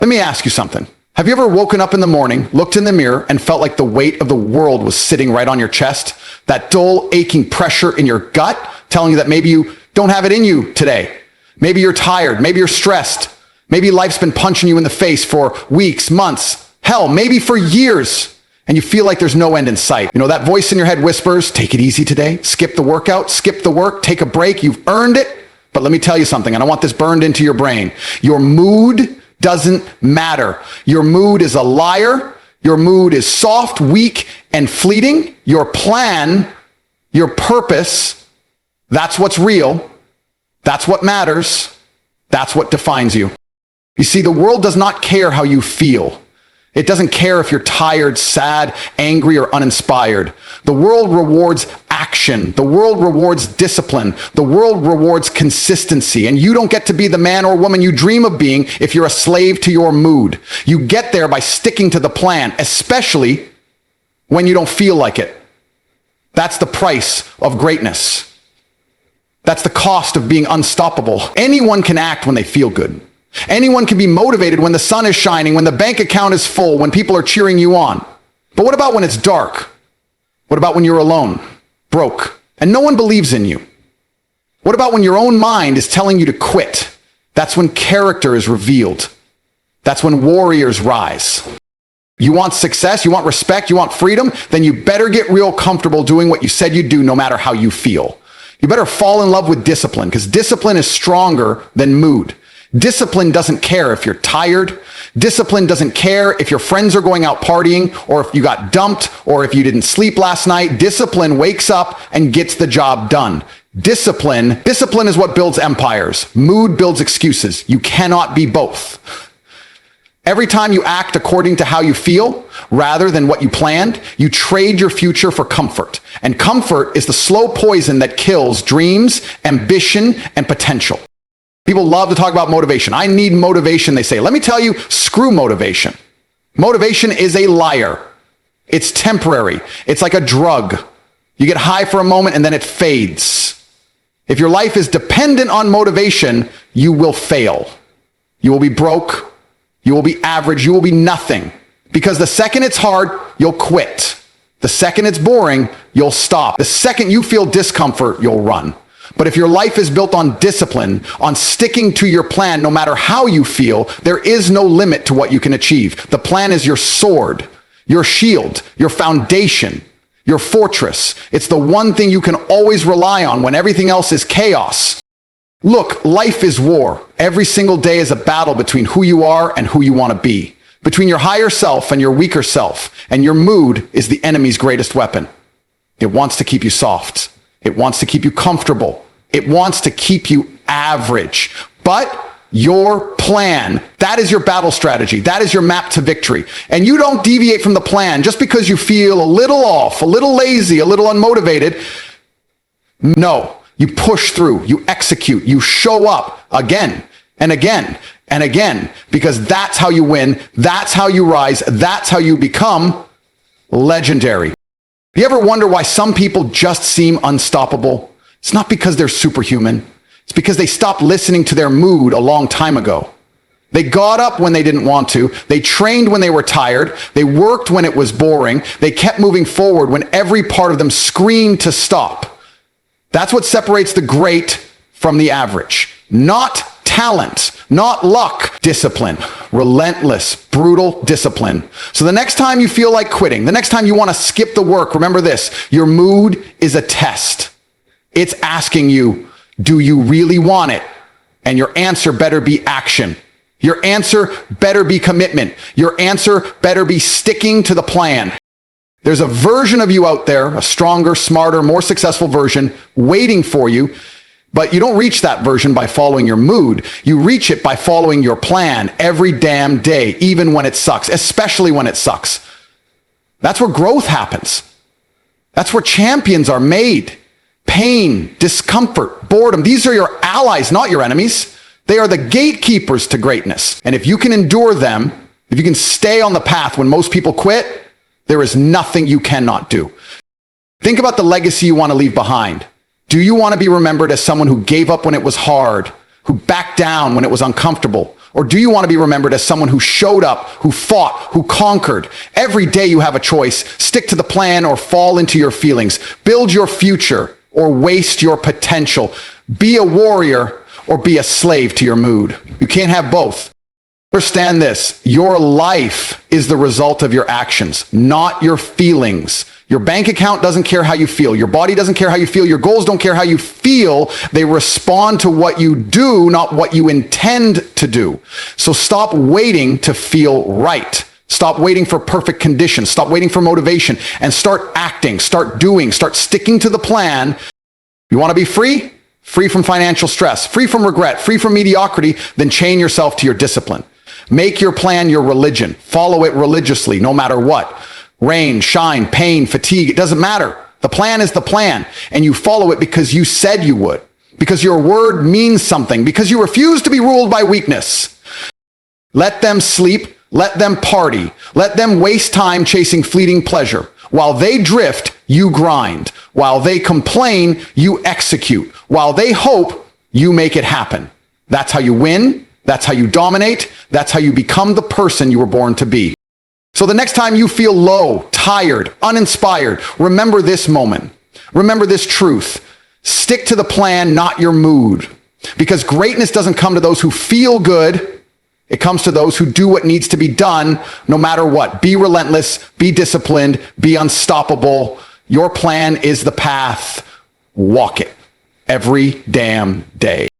Let me ask you something. Have you ever woken up in the morning, looked in the mirror, and felt like the weight of the world was sitting right on your chest? That dull, aching pressure in your gut telling you that maybe you don't have it in you today. Maybe you're tired. Maybe you're stressed. Maybe life's been punching you in the face for weeks, months, hell, maybe for years, and you feel like there's no end in sight. You know, that voice in your head whispers, take it easy today, skip the workout, skip the work, take a break, you've earned it. But let me tell you something, and I want this burned into your brain. Your mood doesn't matter. Your mood is a liar. Your mood is soft, weak, and fleeting. Your plan, your purpose, that's what's real. That's what matters. That's what defines you. You see, the world does not care how you feel. It doesn't care if you're tired, sad, angry, or uninspired. The world rewards action. The world rewards discipline. The world rewards consistency. And you don't get to be the man or woman you dream of being if you're a slave to your mood. You get there by sticking to the plan, especially when you don't feel like it. That's the price of greatness. That's the cost of being unstoppable. Anyone can act when they feel good. Anyone can be motivated when the sun is shining, when the bank account is full, when people are cheering you on. But what about when it's dark? What about when you're alone, broke, and no one believes in you? What about when your own mind is telling you to quit? That's when character is revealed. That's when warriors rise. You want success, you want respect, you want freedom, then you better get real comfortable doing what you said you'd do no matter how you feel. You better fall in love with discipline, because discipline is stronger than mood. Discipline doesn't care if you're tired. Discipline doesn't care if your friends are going out partying, or if you got dumped, or if you didn't sleep last night. Discipline wakes up and gets the job done. Discipline is what builds empires. Mood builds excuses. You cannot be both. Every time you act according to how you feel, rather than what you planned, you trade your future for comfort. And comfort is the slow poison that kills dreams, ambition, and potential. People love to talk about motivation. I need motivation, they say. Let me tell you, screw motivation. Motivation is a liar. It's temporary. It's like a drug. You get high for a moment and then it fades. If your life is dependent on motivation, you will fail. You will be broke. You will be average. You will be nothing. Because the second it's hard, you'll quit. The second it's boring, you'll stop. The second you feel discomfort, you'll run. But if your life is built on discipline, on sticking to your plan, no matter how you feel, there is no limit to what you can achieve. The plan is your sword, your shield, your foundation, your fortress. It's the one thing you can always rely on when everything else is chaos. Look, life is war. Every single day is a battle between who you are and who you want to be, between your higher self and your weaker self. And your mood is the enemy's greatest weapon. It wants to keep you soft. It wants to keep you comfortable. It wants to keep you average. But your plan, that is your battle strategy. That is your map to victory. And you don't deviate from the plan just because you feel a little off, a little lazy, a little unmotivated. No, you push through, you execute, you show up again and again and again, because that's how you win. That's how you rise. That's how you become legendary. You ever wonder why some people just seem unstoppable? It's not because they're superhuman. It's because they stopped listening to their mood a long time ago. They got up when they didn't want to. They trained when they were tired. They worked when it was boring. They kept moving forward when every part of them screamed to stop. That's what separates the great from the average. Not talent, not luck, discipline, relentless, brutal discipline. So the next time you feel like quitting, the next time you want to skip the work, remember this, your mood is a test. It's asking you, do you really want it? And your answer better be action. Your answer better be commitment. Your answer better be sticking to the plan. There's a version of you out there, a stronger, smarter, more successful version waiting for you. But you don't reach that version by following your mood. You reach it by following your plan every damn day, even when it sucks, especially when it sucks. That's where growth happens. That's where champions are made. Pain, discomfort, boredom, these are your allies, not your enemies. They are the gatekeepers to greatness. And if you can endure them, if you can stay on the path when most people quit, there is nothing you cannot do. Think about the legacy you want to leave behind. Do you want to be remembered as someone who gave up when it was hard, who backed down when it was uncomfortable, Or do you want to be remembered as someone who showed up, who fought, who conquered? Every day you have a choice. Stick to the plan or fall into your feelings. Build your future or waste your potential. Be a warrior or be a slave to your mood. You can't have both. Understand this. Your life is the result of your actions, not your feelings. Your bank account doesn't care how you feel. Your body doesn't care how you feel. Your goals don't care how you feel. They respond to what you do, not what you intend to do. So stop waiting to feel right. Stop waiting for perfect conditions. Stop waiting for motivation and start acting, start doing, start sticking to the plan. You want to be free? Free from financial stress, free from regret, free from mediocrity, then chain yourself to your discipline. Make your plan your religion. Follow it religiously, no matter what. Rain, shine, pain, fatigue, it doesn't matter. The plan is the plan, and you follow it because you said you would, because your word means something, because you refuse to be ruled by weakness. Let them sleep, let them party, let them waste time chasing fleeting pleasure. While they drift, you grind. While they complain, you execute. While they hope, you make it happen. That's how you win. That's how you dominate. That's how you become the person you were born to be. So the next time you feel low, tired, uninspired, remember this moment. Remember this truth. Stick to the plan, not your mood. Because greatness doesn't come to those who feel good. It comes to those who do what needs to be done, no matter what. Be relentless, be disciplined, be unstoppable. Your plan is the path. Walk it every damn day.